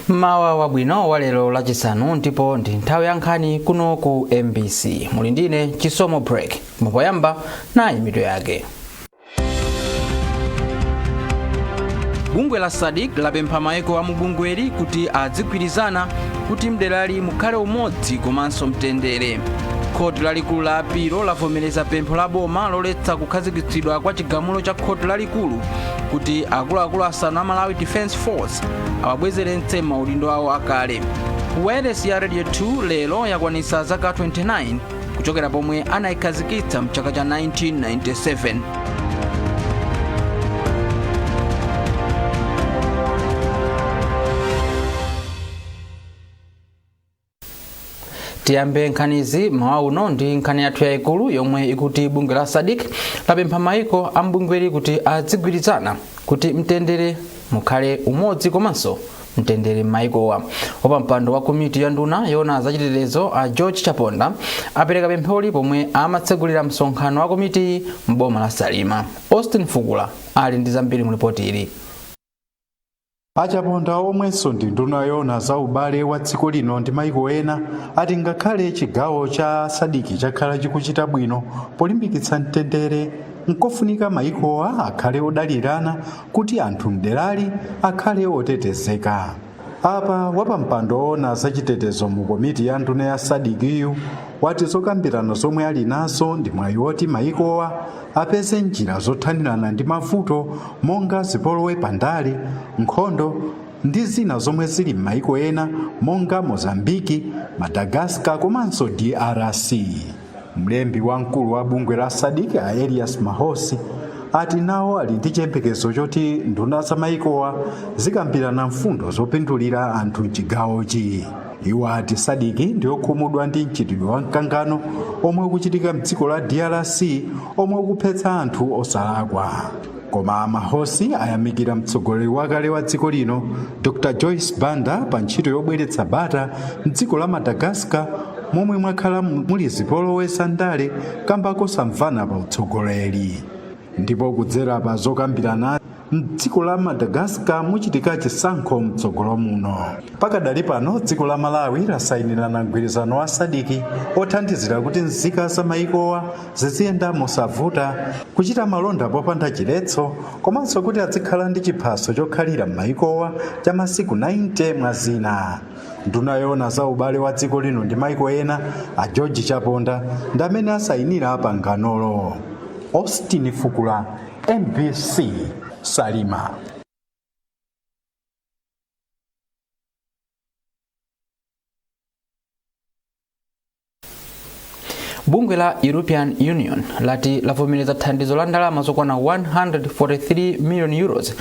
Mmawa wabwino wa lero lachisanu ndipo ndi nthawi ya nkhani kuno ku MBC. Muli ndine chisomo break. Mupoyamba nayi mitu yake. Bungwe la SADC lapempha maiko a mubungweli kuti adzigwirizana kuti mderali mukhale umodzi komanso mtendere. Khoti lalikulu la apilo lavomereza pempho la boma loletsa kukhazikitsidwa kwa chigamulo cha khoti lalikulu kuti akuluakulu asanu a Malawi Defense Force awabwezeretse maudindo awo akale. Wailesi ya Radio 2 lero yakwanitsa zaka 29 kuchokera pomwe anayikhazikitsa mchaka cha 1997. Tiyambe nkhanizi mmawa uno ndi nkhani yathu yayikulu yomwe ikuti bungwe la SADC lapempha maiko a mbungweli kuti adzigwirizana kuti mtendere mukhale umodzi komanso mtendere m'maikowa. Wapampando wa komiti ya nduna yona zachitetezo a George Chaponda apereka pempholi pomwe amatsegulira msonkhano wa komiti m'boma la Salima. Austin Fukula ali ndi zambiri mu ripoti ili. Achaponda omwenso ndi nduna yona za ubale wa dziko lino ndi maiko ena ati ngakhale chigawo cha SADC chakhala chikuchita bwino polimbikitsa mtendere, nkofunika maikowa akhale odalirana kuti anthu mderali akhale otetezeka. Apa wapampando ona zachitetezo mu komiti ya nduna ya SADC wati zokambirana zomwe ali nazo ndi mwayi woti maikowa apeze njira zothanirana ndi mavuto monga zipolowe pandale, nkhondo ndi zina zomwe zili m'maiko ena monga Mozambiki, Madagascar komanso DRC. Mlembi wamkulu wa bungwe la SADC a Elias Mahosi ati nawo ali ndi chiyembekezo choti nduna za maikowa zikambirana mfundo zopindulira anthu m'chigawochi. Iwo ati SADC ndiyokhumudwa ndi mchitidwe wa mkangano omwe ukuchitika m'dziko la DRC omwe ukuphetsa anthu osalakwa. Koma Mahosi ayamikira mtsogoleri wakale wa dziko lino Dr. Joyce Banda pa ntchito yobweretsa bata m'dziko la Madagascar momwe mwakhala muli zipolowe sandale kamba kosamvana pa utsogoleri. Ndipo kudzera pa zokambirana m'dziko la Madagascar muchitika chisankho mtsogolo muno. Pakadali pano dziko la Malawi lasayinirana mgwirizano wa SADC othandizira kuti nzika za maikowa ziziyenda mosavuta, kuchita malonda popanda chiletso, komanso kuti azikhala ndi chiphaso chokhalira m'maikowa cha masiku 90 mwa zina. Nduna yona za ubale wa dziko lino ndi maiko ena a George Chaponda ndi amene asayinira panganolo. Austin Fukula, MBC, Salima. Bungwe la European Union lati lavomereza thandizo la ndalama zokwana 143 million euros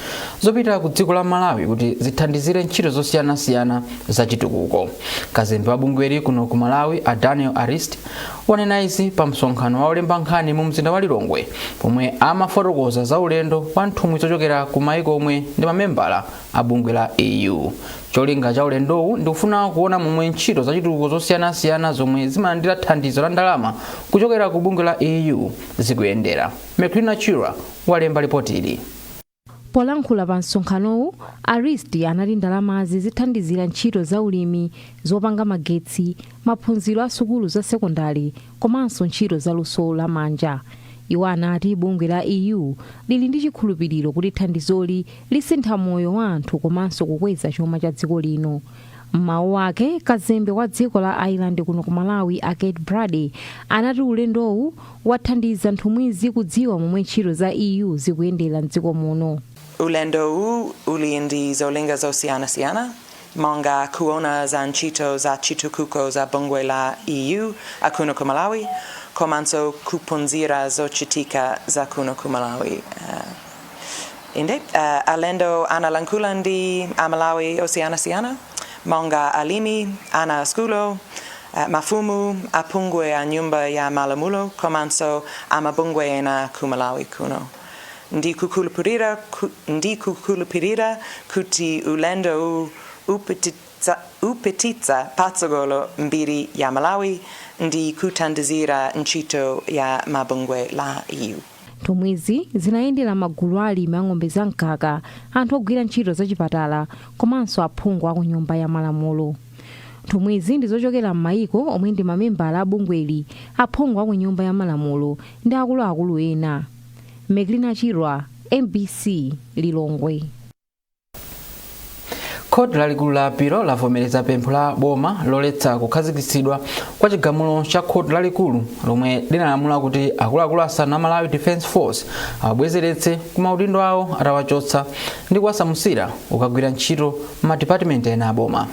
zopita ku dziko la Malawi kuti zithandizire ntchito zosiyanasiyana za chitukuko. Kazembe wa bungweli kuno ku Malawi a Daniel Arist wanena izi pa msonkhano wa olemba nkhani mu mzinda wa Lilongwe pomwe amafotokoza za ulendo wa nthumwi zochokera ku maiko omwe ndi mamembala a bungwe la EU. Cholinga cha ulendowu ndi kufuna kuona momwe ntchito za chitukuko zosiyanasiyana zomwe zimalandira thandizo la ndalama kuchokera ku bungwe la EU zikuyendera. Mekrina Chira walemba ripoti ili. Polankhula pa msonkhanowu, Arist anati ndalamazi zithandizira ntchito za ulimi, zopanga magetsi, maphunziro a sukulu za sekondari komanso ntchito za luso la manja. Iwo anati bungwe la EU lili ndi chikhulupiriro kuti thandizoli lisintha moyo wa anthu komanso kukweza chuma cha dziko lino. Mmawu wake, kazembe wa dziko la Ireland kuno ku Malawi a Kate Brady anati ulendowu wathandiza nthumwizi kudziwa momwe ntchito za EU zikuyendera mdziko muno. Ulendowu uli ndi zolinga zosiyanasiyana monga kuona za ntchito za chitukuko za bungwe la EU akuno ku Malawi, komanso kuphunzira Zachitika za kuno ku Malawi. Alendo analankhula ndi Malawi osiyanasiyana monga alimi, ana skulo, mafumu, apungwe a nyumba ya malamulo, komanso amabungwe ena ku Malawi kuno. Ndi kukhulupirira kuti ulendo upititsa patsogolo mbiri ya Malawi ndi kuthandizira ntchito ya mabungwe la EU. nthumwizi zinayendera magulu alimi ang'ombe za mkaka, anthu ogwira ntchito zachipatala komanso aphungu aku nyumba ya malamulo. nthumwizi ndi zochokera m'mayiko omwe ndi mamembala a bungweli, aphungu aku nyumba ya malamulo ndi akuluakulu ena. Meglina Chirwa, MBC, Lilongwe. Khoti lalikulu la apilo lavomereza pempho la boma loletsa kukhazikitsidwa kwa chigamulo cha khoti lalikulu lomwe linalamula kuti akuluakulu asanu a Malawi Defence Force awabwezeretse ku maudindo awo atawachotsa ndi kuwasamusira ukagwira ntchito m'madipatimenti ena a boma.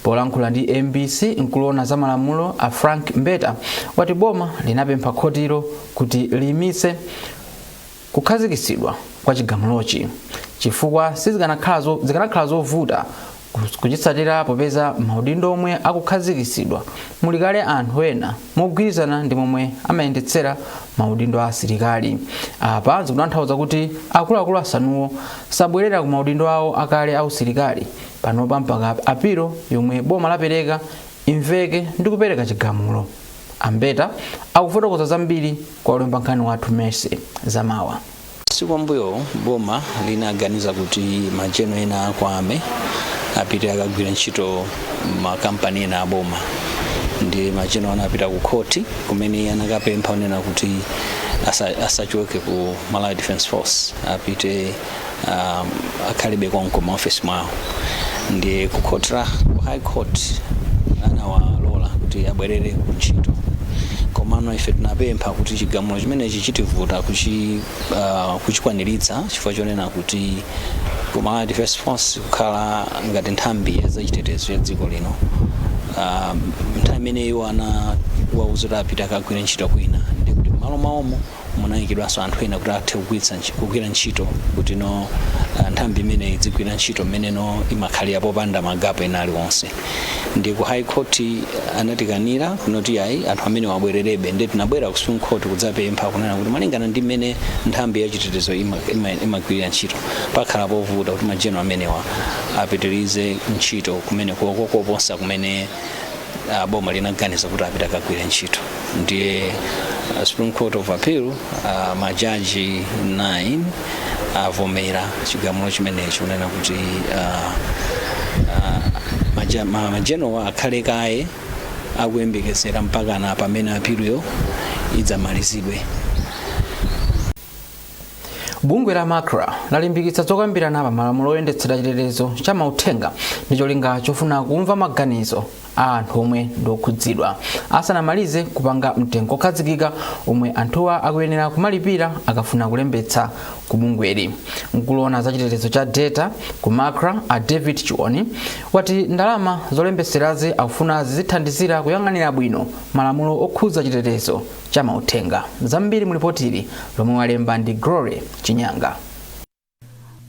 Polankhula ndi MBC, mkulu za malamulo a Frank Mbeta wati boma linapempha khotilo kuti liyimitse kukhazikitsidwa kwa chigamulochi chifukwa zikanakhala zovuta kuchitsatira popeza maudindo omwe akukhazikitsidwa muli kale anthu ena mogwirizana ndi momwe amayendetsera maudindo a asilikali. Apa zikutanthauza kuti akuluakulu asanuwo sabwerera ku maudindo awo akale a usilikali panopa mpaka apilo yomwe boma lapereka imveke ndi kupereka chigamulo. Ambeta akufotokoza zambiri kwa ulemba nkhani wathu Mercy Zamawa. Siku mbuyo boma linaganiza kuti majeno ena akwame apite akagwira ntchito makampani ena a boma, ndi majeno anapita ku khoti kumene anakapempha onena kuti asachoke ku Malawi Defence Force, apite akhalibe konko ma office mwawo. Ndi ku high court anawalola kuti abwerere ku ntchito. Komano ife tinapempha kuti chigamulo chimenechi chitivuta kuchikwaniritsa chifukwa chonena kuti ku Malawi Defence Force kukhala ngati nthambi ya zachitetezo ya dziko lino. Nthawi imeneyo anawauza kuti apite akagwira ntchito kwina, ndi kuti malo mwawomo munayikidwanso anthu ena kuti athe kugwira ntchito kuti nthambi imene idzigwira ntchito mmeneno imakhalira popanda magapo ena aliwonse. Ndi ku high court anatikanira kunoti ayi anthu amene wabwererebe, ndi tinabwera ku Supreme Court kudzapempha kunena kuti malingana ndi mmene nthambi ya chitetezo imagwirira ntchito pakhala povuta kuti majeno amenewa apitirize ntchito kumene koposa kumene boma linaganiza kuti apita akagwira ntchito. Ndiye Supreme Court of Appeal majaji 9 avomera chigamulo chimenechi kunena kuti majeno akhale kaye akuyembekezera mpaka na pamene apilo idzamalizidwe. Bungwe la Makra lalimbikitsa zokambirana pa malamulo oyendetsera chitetezo cha mauthenga ndi cholinga chofuna kumva maganizo a anthu omwe ndokhudzidwa asanamalize kupanga mtengo okhazikika omwe anthuwa akuyenera kumalipira akafuna kulembetsa ku bungweli. Mkulu za chitetezo cha data ku Makra a David Chioni wati ndalama zolembetserazi akufuna zithandizira kuyang'anira bwino malamulo okhudza chitetezo cha mauthenga. Zambiri mulipotiri lomwe walemba ndi Glory Chinyanga.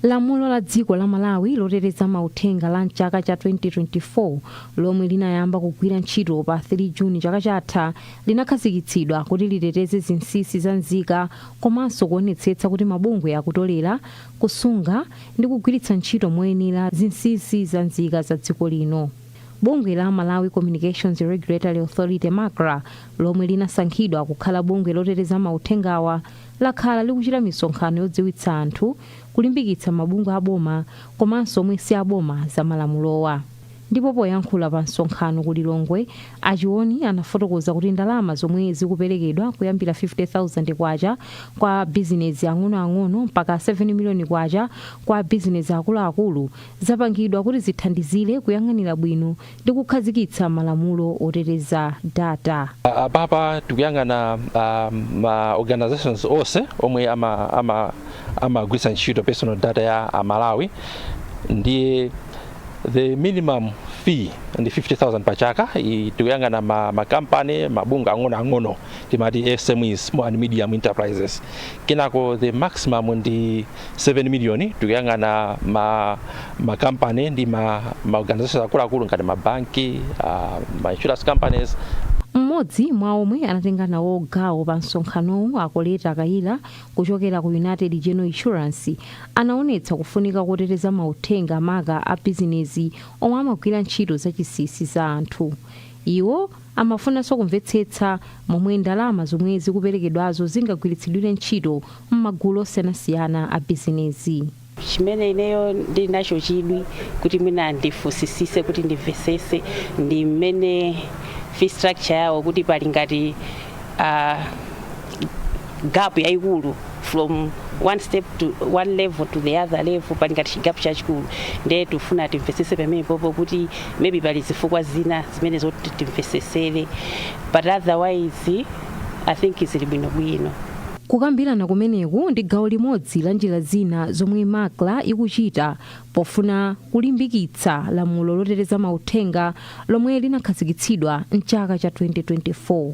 Lamulo la dziko la Malawi loteteza mauthenga la mchaka cha 2024 lomwe linayamba kugwira ntchito pa 3 Juni chaka chatha linakhazikitsidwa kuti liteteze zinsinsi za nzika komanso kuonetsetsa kuti mabungwe akutolera, kusunga ndi kugwiritsa ntchito moyenera zinsinsi za nzika za dziko lino. Bungwe la Malawi Communications Regulatory Authority Makra lomwe linasankhidwa kukhala bungwe loteteza mauthengawa lakhala likuchita misonkhano yodziwitsa anthu, kulimbikitsa mabungwe aboma komanso omwe si aboma za malamulowa. Ndipo poyankhula pa msonkhano ku Lilongwe, Achioni anafotokoza kuti ndalama zomwe zikuperekedwa kuyambira 50,000 kwacha kwa bizinesi ang'onoang'ono mpaka 7 miliyoni kwacha kwa bizinesi akuluakulu zapangidwa kuti zithandizire kuyang'anira bwino ndi kukhazikitsa malamulo oteteza data. Apapa tikuyang'ana ma organizations onse omwe amagwiritsa ntchito personal data ya Malawi, ndiye the minimum fee ndi 50,000 pachaka. Tikuyang'ana makampani mabungwe ang'ono timati SMEs, small and medium enterprises. Kenako the maximum ndi 7 million. Tikuyang'ana makampani ndi ma organizations akuluakulu ngati mabanki, ma insurance companies. Mmodzi mwa omwe anatenga nawo gawo pa msonkhanowu Akoleta Kayila kuchokera ku United General Insurance anaonetsa kufunika kuteteza mauthenga maka a bizinesi omwe amagwira ntchito zachisisi za anthu. Iwo amafunanso kumvetsetsa momwe ndalama zomwe zikuperekedwazo zingagwiritsidwire ntchito m'magulu osiyanasiyana a bizinezi. Chimene ineyo ndili nacho chidwi kuti mina ndifusisise kuti ndimvesese ndi mmene fee structure yawo kuti pali ngati gap yaikulu from one level to the other level, pali ngati gap chachikulu. Ndiye tufuna timvesese pamenepopo kuti maybe pali zifukwa zina zimene zoti timvesesere, but otherwise I think zili bwinobwino. Kukambirana kumeneku ndi gawo limodzi la njira zina zomwe makla ikuchita pofuna kulimbikitsa lamulo loteteza mauthenga lomwe linakhazikitsidwa mchaka cha 2024.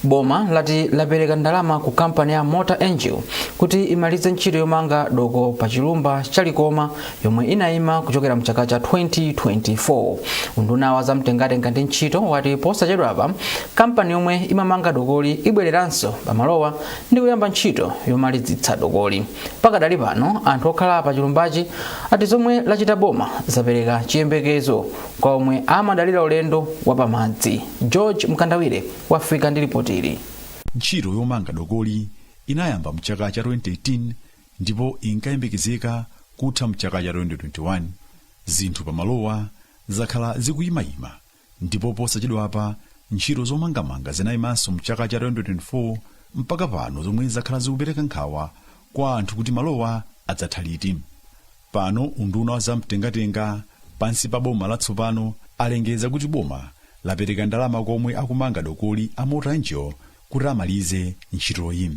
Boma lati lapereka ndalama ku kampani ya Motor Angel kuti imalize ntchito yomanga doko pa chilumba chalikoma yomwe inayima kuchokera mchaka cha 2024. Unduna wa zamtengatenga ndi ntchito wati posachedwapa kampani yomwe imamanga dokoli ibwereranso pamalowa ndi kuyamba ntchito yomalizitsa dokoli. Pakadali pano anthu okhala pa chilumbachi ati zomwe lachita boma zapereka chiyembekezo kwa omwe amadalira ulendo wa pamadzi. George Mkandawire wafika ndi ripoti. Ntchito yomanga dokoli inayamba mchaka cha 2018 ndipo inkayembekezeka kutha mchaka cha 2021. Zinthu pamalowa zakhala zikuyimayima ndipo posachedwapa ntchito zomangamanga zinayimanso mchaka cha 2024 mpaka pano zomwe zakhala zikupereka nkhawa kwa anthu kuti malowa adzatha liti. Pano unduna wa zamtengatenga pansi pa boma latsopano alengeza kuti boma lapereka ndalama komwe akumanga dokoli a Motor Angel kuti amalize ntchitoyi.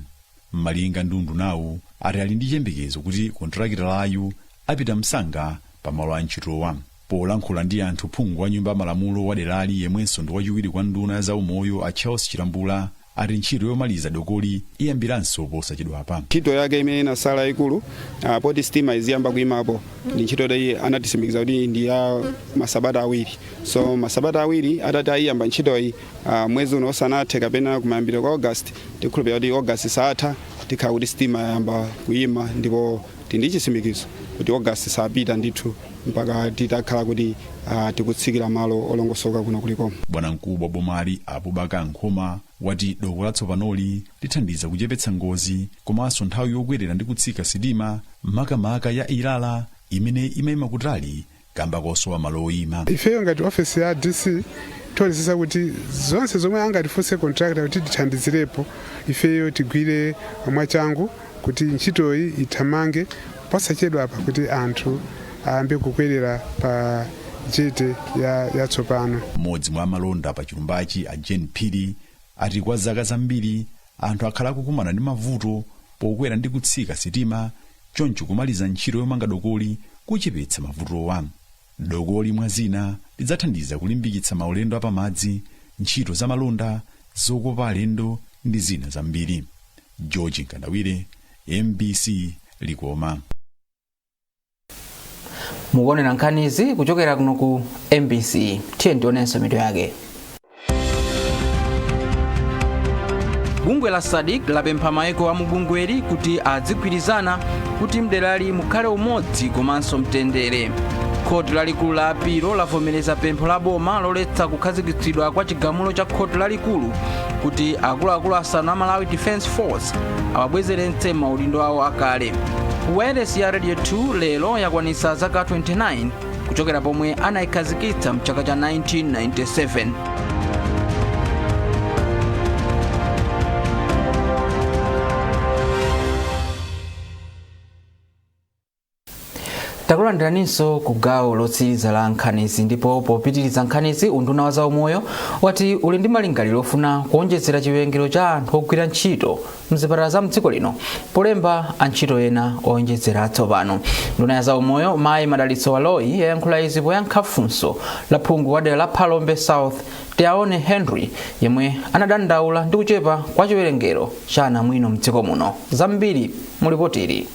Malinga ndi undunawu ali ndi chiyembekezo kuti kontrakitalayu apita msanga pamalo a ntchitowa. Polankhula ndi anthu, phungu wa nyumba malamulo wa derali yemwenso ndi wachiwiri kwa nduna za umoyo a Charles Chilambula ati ntchito yomaliza dokoli iyambiranso posachedwapa. Ntchito yake imene inasala ikulu poti stima iziyamba kuyimapo ndi ntchito iyi anatisimikiza kuti ndi ya masabata awiri. So masabata awiri atati ayiyamba ntchitoyi mwezi uno osanathe kapena kumayambiro kwa August, tikhulupirira kuti August satha tikhala kuti stima yayamba kuyima ndipo tindi chisimikizo kuti August sapita ndithu mpaka titakhala kuti tikutsikira malo olongosoka kuno kuliko. Bwana mkubwa bomali Abubakar Nkhoma wati doko latsopanoli lithandiza kuchepetsa ngozi komanso nthawi yokwerera ndi kutsika sitima makamaka ya Ilala imene imayima kutali kamba kosowa malo oyima. Ifeyo ngati office ya DC tionesesa kuti zonse zomwe angatifunse contractor kuti tithandizirepo ifeyo tigwire mwachangu kuti ntchitoyi ithamange posachedwapa kuti anthu ayambe kukwerera pa jete ya tsopano. Mmodzi mwa amalonda pa chilumbachi a Jane Phiri ati kwa zaka zambiri anthu akhala kukumana ndi mavuto pokwera ndi kutsika sitima, choncho kumaliza ntchito yomanga dokoli kuchepetsa mavutowa. Dokoli mwazina lidzathandiza kulimbikitsa maulendo apamadzi, ntchito za malonda, zokopa alendo ndi zina zambiri. George Nkandawire, MBC Likoma. Mukuonera nkhanizi kuchokera kuno ku MBC. Tiye ndionenso mito yake. Bungwe la SADC lapempha maiko a mubungweri kuti adzigwirizana kuti mderali mukhale umodzi komanso mtendere. Khoti lalikulu la apilo lavomereza pempho la boma loletsa kukhazikitsidwa kwa chigamulo cha khoti lalikulu kuti akuluakulu asanu a Malawi Defense Force awabwezeretse maudindo awo akale. Wireless ya Radio 2 lero yakwanitsa zaka 29 kuchokera pomwe anayikhazikitsa mchaka cha 1997. Takulandiraninso ku gawo lotsiriza la nkhanizi, ndipo popitiriza nkhanizi unduna wa zaumoyo wati uli ndi malingaliro ofuna kuonjezera chiwerengero cha anthu ogwira ntchito mzipatala za mdziko lino polemba antchito ena owonjezera atsopano. Nduna ya zaumoyo Mayi Madalitso Waloyi yayankhula izi poyankha funso la phungu wa dera la Phalombe South Tiaone Henry yemwe anadandaula ndi kuchepa kwa chiwerengero cha anamwino mdziko muno. Zambiri mulipotiri.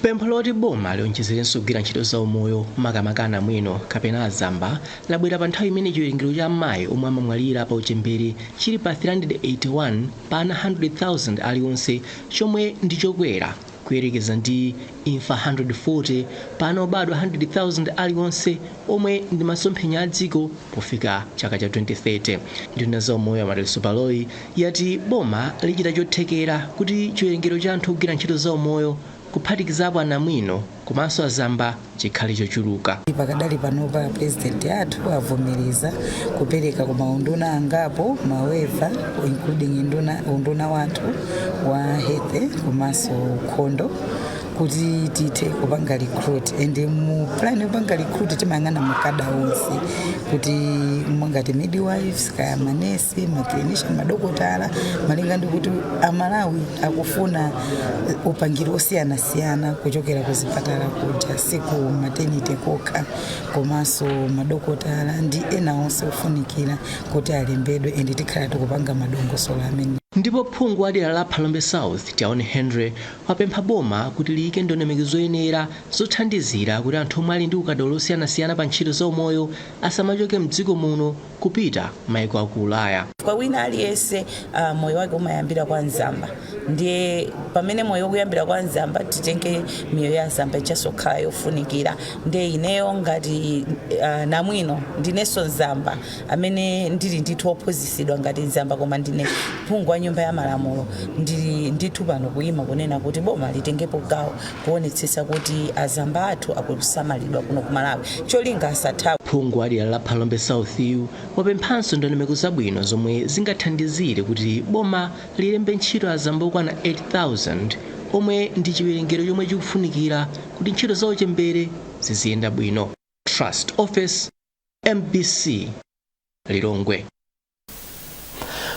Pempho loti boma lionjezerenso kugwira ntchito za umoyo makamaka anamwino kapena azamba labwera pa nthawi imene chiwerengero cha amayi omwe amamwalira pa uchembere chili pa 381 pa ana 100,000 alionse, chomwe ndi chokwera kuyerekeza ndi imfa 140 pano obadwa 100,000 aliwonse omwe ndi masomphenya a dziko pofika chaka cha 2030. Nduna za umoyo Amateli Supaloyi yati boma lichita chothekera kuti chiwerengero cha anthu ogwira ntchito za umoyo kuphatikizapo anamwino komanso azamba chikhale chochuluka. Pakadali panopa president athu avomereza kupereka kwa maunduna angapo maweva including unduna wathu wa health komanso ukhondo kuti tithe kupanga recruit and mu plan yopanga recruit timayang'ana makada onse kuti ngati midwives kaya manesi maclinician madokotala malinga ndi kuti Amalawi akufuna upangiri osiyana kuchokera ku zipatala kuja siku maternity kokha komanso madokotala ndi ena onse ofunikira kuti alembedwe and tikhala tikupanga madongosolo amene. Ndipo phungu wa dera la Phalombe South Tiaone Henry wapempha boma kuti liyike ndondomeko zoyenera zothandizira kuti anthu omwe ali ndi ukadaulo osiyanasiyana pa ntchito za umoyo asamachoke mdziko muno kupita maiko aku Ulaya. Kwa wina aliyense moyo wake umayambira kwa nzamba, ndiye pamene moyo ukuyambira kwa nzamba titenge miyo ya nzamba ichasokhala yofunikira. Ndiye ineyo ngati namwino ndineso nzamba amene ndili ndithu opposisidwa ngati nzamba koma ndine phungu wa nyumba ya malamulo ndithu pano kuyima kunena kuti boma litengepo gawo kuonetsetsa kuti azamba athu akusamalidwa kuno ku Malawi cholinga asathawe. Phungu wa dera la Phalombe South wapemphanso ndondomeko zabwino zomwe zingathandizire kuti boma lilembe ntchito azamba okwana 8,000 omwe ndi chiwerengero chomwe chikufunikira kuti ntchito zawo chembere ziziyenda bwino. Trust Office, MBC, Lilongwe.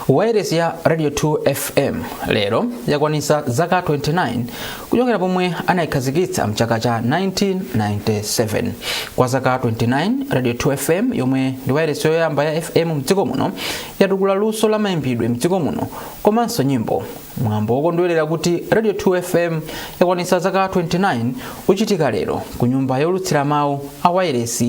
Wireless ya Radio 2 FM lero yakwanisa zaka 29 kuchokera pomwe anayikhazikitsa mchaka cha 1997. Kwa zaka 29 Radio 2 FM yomwe ndi wireless yoyamba ya FM mdziko muno yatukula luso la mayimbidwe mdziko muno komanso nyimbo. Mwambo wokondwerera kuti Radio 2 FM yakwanisa zaka 29 uchitika lero ku nyumba yolutsira mawu a wireless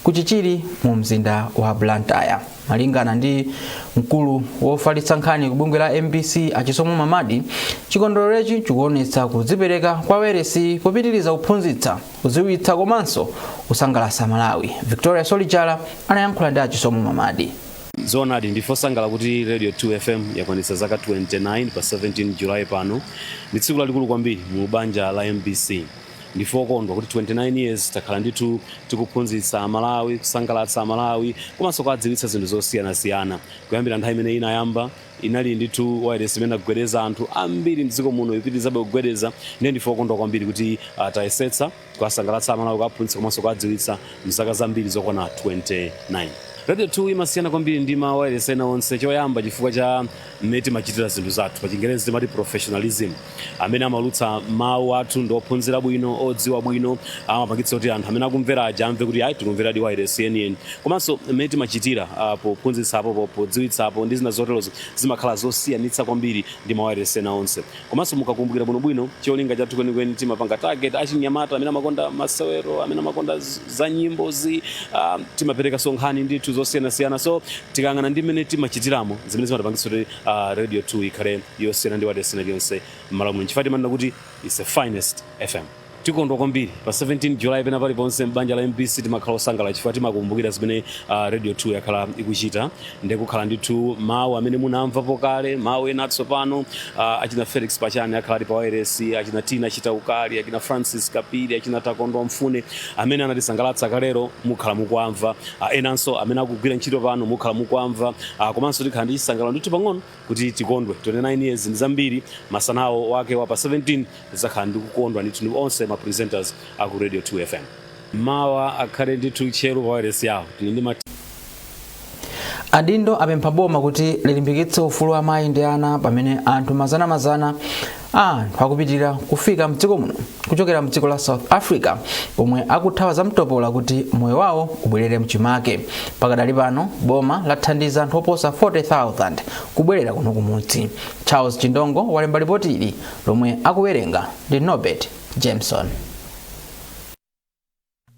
kuchichiri mu mzinda wa Blantyre. Malingana ndi mkulu wofalitsa nkhani ku bungwe la MBC Achisomo Mamadi, chikondwererochi chikuonetsa kudzipereka kwa wireless popitiriza kuphunzitsa, kudziwitsa komanso kusangalatsa Malawi. Victoria Solijala anayankhula ndi Achisomo Mamadi. Zonadi ndifosangala kuti Radio 2 FM yakwanisa zaka 29 pa 17 July pano. Ndi tsiku lalikulu kwambiri mu banja la MBC. Ndifokondwa kuti 29 years takhala ndithu tikuphunzitsa Malawi, kusangalatsa Malawi, komanso kudziwitsa zinthu zosiyana-siyana. Kuyambira nthawi imene inayamba inali ndithu wireless imene akugwedeza anthu ambiri mdziko muno ipitirizabe kugwedeza. Ndiye ndifokondwa kwambiri kuti tayesetsa kusangalatsa Malawi, kuphunzitsa komanso kudziwitsa mzaka zambiri zokwana 29. Radio 2 imasiyana kwambiri ndi ma wireless ena onse. Choyamba chifukwa cha mmene machitira zinthu zathu, pa Chingerezi timati professionalism, amene amalutsa mawu athu ndi ophunzira bwino, odziwa bwino, amapangitsa kuti anthu amene akumvera aja amve kuti ayi tikumvera di wireless yeniyeni. Komanso mmene timachitira pophunzitsapo, podziwitsapo ndi zina zoterozo zimakhala zosiyanitsa kwambiri ndi ma wireless ena onse. Komanso mukakumbukira bwinobwino cholinga chathu kwenikweni timapanga target achinyamata amene amakonda masewero, amene amakonda za nyimbo timapereka nkhani ndithu zosiyana-siyana. So tikangana ndi mmene timachitiramo zimene zimatipangitsa kuti Radio 2 ikhale yosiyana ndi wireless yonse Malawi. Chifukwa timanena kuti it's the finest FM. Tikondwa kwambiri pa 17 July pena paliponse mbanja la MBC timakhala osangala chifukwa timakumbukira zimene Radio 2 yakhala ikuchita. Ndekukhala ndithu mawu amene munamvapo kale, mawu ena atsopano, achina Felix Pachani akhala pa wireless, achina Tina Chitaukali, achina Francis Kapili, achina Takondo Mfune amene anatisangalatsa kalero mukhala mukuamva. Enanso amene akugwira ntchito pano mukhala mukuamva. Komanso tikhala ndi chisangalalo ndithu pang'ono kuti tikondwe 29 years ndi zambiri. Masanawo wake wa pa 17 zakhala ndikukondwa ndithu ndi onse presenters aku Radio 2 FM. Mmawa akhale ndithu tcheru pa wireless yawo. Adindo apempha boma kuti lilimbikitse ufulu wa mayi ndi ana pamene anthu mazana akupitirira kufika mdziko muno kuchokera mdziko la South Africa pomwe akuthawa zamtopola kuti moyo wawo ubwerere mchimake. Pakadali pano boma lathandiza anthu oposa 40,000 kubwerera kuno kumudzi. Charles Chindongo walemba ripoti ili lomwe akuwerenga ndi Norbert Jameson.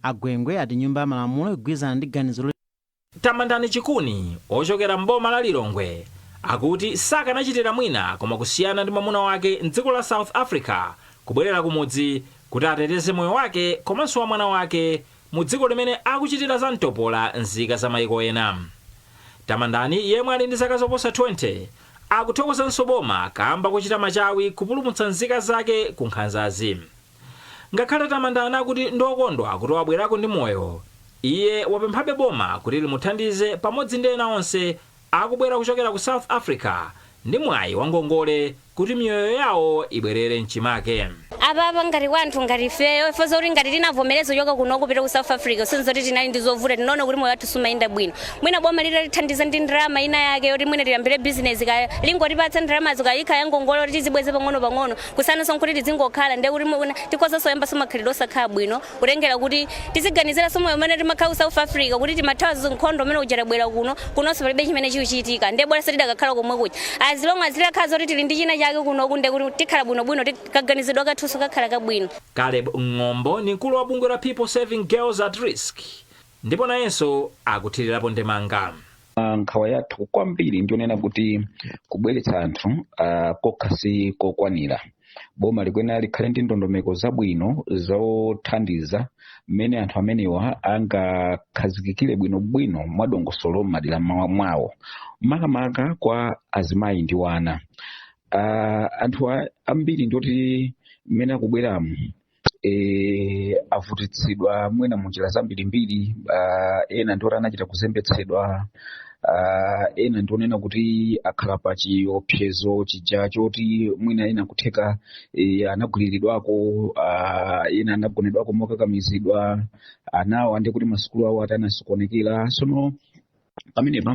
Agwengwe ati nyumba ya malamulo igwizana ndi ganizo Tamandani Chikuni ochokera mboma la Lilongwe akuti sakanachitira mwina koma kusiyana ndi mwamuna wake mdziko la South Africa kubwerera kumudzi kuti ateteze moyo wake komanso wa mwana wake mu dziko limene akuchitira za mtopola nzika za maiko ena. Tamvani yemwe ali ndi zaka zoposa 20 akuthokozanso boma kamba kuchita machawi kupulumutsa nzika zake ku nkhanzazi. Ngakhale Tamvani akuti ndokondwa kuti wabwerako ndi moyo, iye wapemphabe boma kuti limuthandize pamodzi ndi ena onse akubwera kuchokera ku South Africa ndi mwayi wa ngongole kuti miyoyo yawo ibwerere mchimake. Ababa ngati wanthu ngati ifeyo ife zoti ngati tinavomerezo yoka kuno kupita ku South Africa sinzoti tinali ndizovuta tinoona kuti moyo wathu sumayenda bwino. Mwina boma litithandiza ndi ndalama ina yake yoti mwina tiyambire business ka lingotipatsa ndalama zikayika ya ngongole kuti tizibweze pang'ono kusananso kuti tizingokhala ndi kuti tikozanso yamba somakhalidwe osakhala bwino kutengera kuti tiziganizira somoyo umene timakhala ku South Africa kuti timathawa nkhondo umene ujarabwera kunonso palibe chimene chikuchitika ndi bora sitidakakhala komwe kuja as long as titakhala zoti tili ndi china chake kuno kunde kuti tikhala bwinobwino tikaganizidwa kathuso kakhala kabwino. Caleb Ng'ombo ni mkulu wa bungwe la People Saving Girls at Risk ndipo nayenso akuthirirapo ndemanga. Nkhawa yathu kwambiri ndionena kuti kubweretsa anthu kokhasi kokwanira. Boma likwena likhale ndi ndondomeko zabwino zothandiza mmene anthu amenewa angakhazikikire bwinobwino mwadongosolo m'madera mwawo makamaka kwa azimayi ndi wana. Anthu ambiri ndoti mmene akubweramu avutitsidwa mwina munjira zambirimbiri, ena ndoti anachita kuzembetsedwa, ena ndionena kuti akhala pa chiopsezo chija choti mwina ena kutheka anagwiriridwako, ena anagonedwako mokakamizidwa, anawo ande kuti masukulu awo atanasokonekera. Sono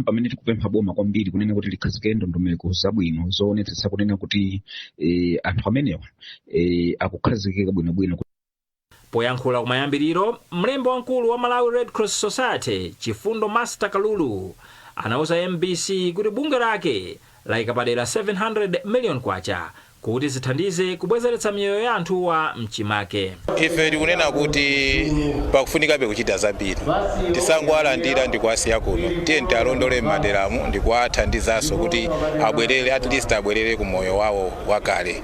pamene tikupempha boma kwambiri kunena kuti likhazike ndondomeko zabwino zoonetsetsa kunena kuti anthu amenewa akukhazikika bwinobwino. Poyankhula kumayambiriro, mlembi wamkulu wa Malawi Red Cross Society Chifundo Master Kalulu anauza MBC kuti bungwe lake layika padera 700 million kwacha kuti zithandize kubwezeretsa miyoyo ya anthuwa mchimake. Ife tikunena kuti pakufunikabe kuchita zambiri, tisangwalandira ndikuwasiya kuno, tiye tialondole m'maderamu ndikuwathandizanso kuti abwerere, at least abwerere ku moyo wawo wakale.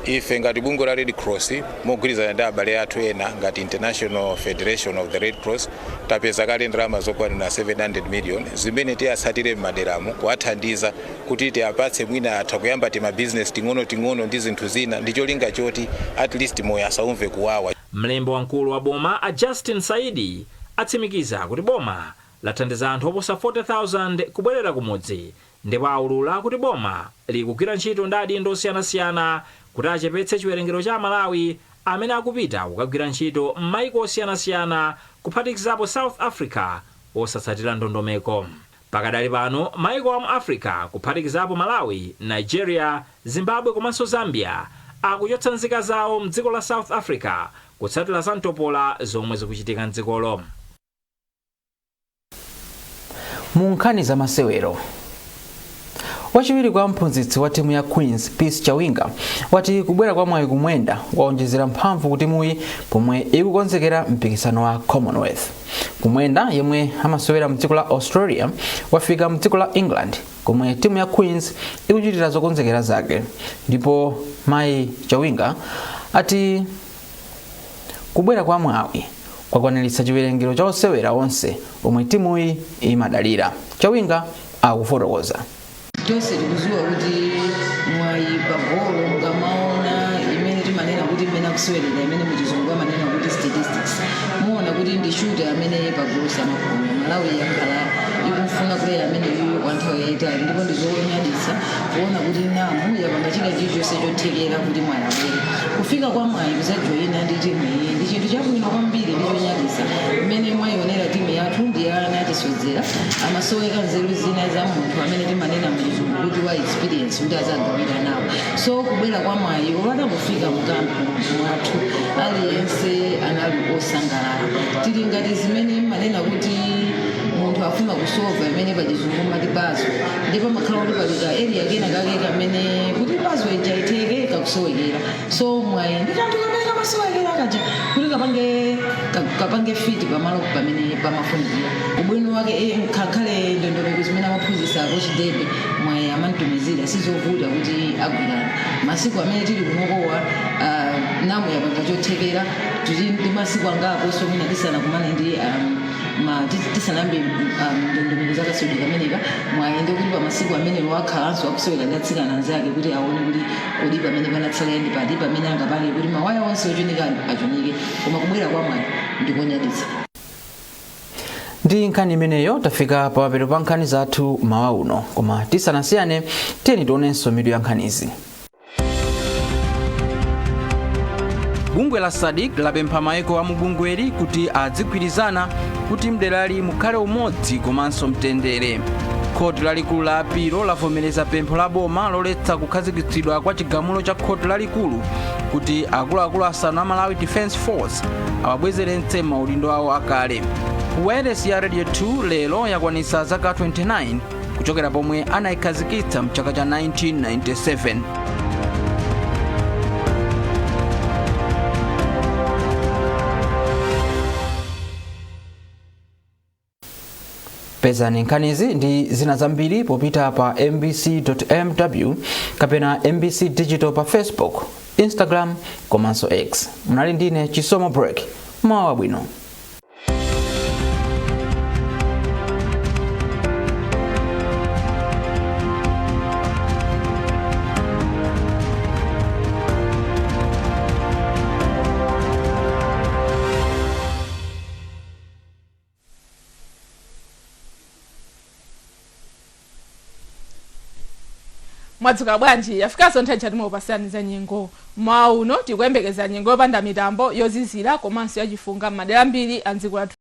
Ife ngati bungwe la Red Cross mogwirizana ndi abale athu ena ngati International Federation of the Red Cross tapeza kale ndalama zokwanira 700 million zimene tiyasatire m'maderamu kuwathandiza kuti tiapatse mwina atha kuyamba tima business ting'ono ndi zinthu zina ndi cholinga choti at least moyo asaumve kuwawa. Mlembi wamkulu wa boma a Justin Saidi atsimikiza kuti boma lathandiza anthu oposa 40,000 kubwerera kumudzi ndipo aulula kuti boma likugwira ntchito ndi adindo osiyanasiyana kuti achepetse chiwerengero cha Malawi amene akupita kukagwira ntchito m'maiko osiyanasiyana kuphatikizapo South Africa osatsatira ndondomeko. Pakadali pano maiko a mu Africa kuphatikizapo Malawi, Nigeria, Zimbabwe komanso Zambia akuchotsa nzika zawo mdziko la South Africa kutsatira za mtopola zomwe zikuchitika mdzikolo. Mu nkhani za masewero, wachiwiri kwa mphunzitsi wa timu ya Queens Peace Chawinga wati kubwera kwa mwayi kumwenda waonjezera mphamvu kuti timuyi pomwe ikukonzekera mpikisano wa Commonwealth. Kumwenda yemwe amasewera mdziko la Australia wafika mdziko la England komwe timu ya Queens ikuchitira zokonzekera zake, ndipo mayi Chawinga ati kubwera kwa mwayi kwakwaniritsa chiwerengero cha osewera onse omwe timuyi imadalira. Chawinga akufotokoza. Jose tikuziwa kuti mwayi pagolo ngamaona imene timanena kuti imene akusewerera imene muchizungu amanena kuti statistics, muona kuti ndi shooter amene pagolo samakhomo. Malawi yakhala ikufuna player amene wanthawi yayitali ndipo ndizonyaditsa kuona kuti namu yapanga china chilichonse chothekera kuti mwayi abwere. Kufika kwa mwayi kuzajoyina ndi timu iyi ndi chinthu chabwino kwambiri ndi chonyaditsa mmene mwayionera timu yathu ndi ana atisozera amasoweka nzeru zina za munthu amene timanena mchizungu kuti wa experience kuti azagawira nawo. So kubwera kwa mwayi ukatangofika mukampu mwathu aliyense anali osangalala. Tili ngati zimene manena kuti munthu afuna kusolva imene pachizungu mati bazo, ndipo makhala kuti palika area kena kake kamene kuti bazo ija iteke kakusowekera. So mwayi ndi kanthu kamene kosowekera kaja kuti kapange fiti pamalo pamene pamafundira ubwino wake ngakhale ndondomeko zimene amaphunzitsa kuchidebe mwayi amanditumizira sizovuta kuti agwirana masiku amene tili kunokowa namu yapanga chothekera tili ndi masiku angapo so mwina tisanakumane ndi tisanambe ndondomeko zakasudi kameneka mwayende kuti pamasiku amene wakhalanso akusewera ndi atsikana anzake kuti aone kuti kodi pamene panatsalira ndi pati pamene angapange kuti mawaya onse ochunika achunike koma kubwera kwa mwayi ndikonyaditsa. Ndi nkhani imeneyo tafika pa mapeto pa nkhani zathu mawa uno, koma tisanasiyane tiyeni tionenso mitu ya nkhanizi. Bungwe la SADC lapempha maiko a mubungweli kuti adzigwirizana kuti mderali mukhale umodzi komanso mtendere. Khoti lalikulu la apilo lavomereza pempho la boma loletsa kukhazikitsidwa kwa chigamulo cha khoti lalikulu kuti akuluakulu asanu a Malawi Defense Force awabwezeretse maudindo awo akale. Wailesi ya Radio 2 lero yakwanitsa zaka 29 kuchokera pomwe anayikhazikitsa mchaka cha 1997. Pezani nkhanizi ndi zina zambiri popita pa mbc.mw kapena mbc digital pa Facebook, Instagram komanso X. Munali ndine Chisomo Break. Mawa bwino. Mwadzuka bwanji yafikaso nthawi chati mopasaniza nyengo mawa uno tikuyembekeza nyengo yopanda mitambo yozizira komanso yachifunga m'madera ambiri a dziko lathu.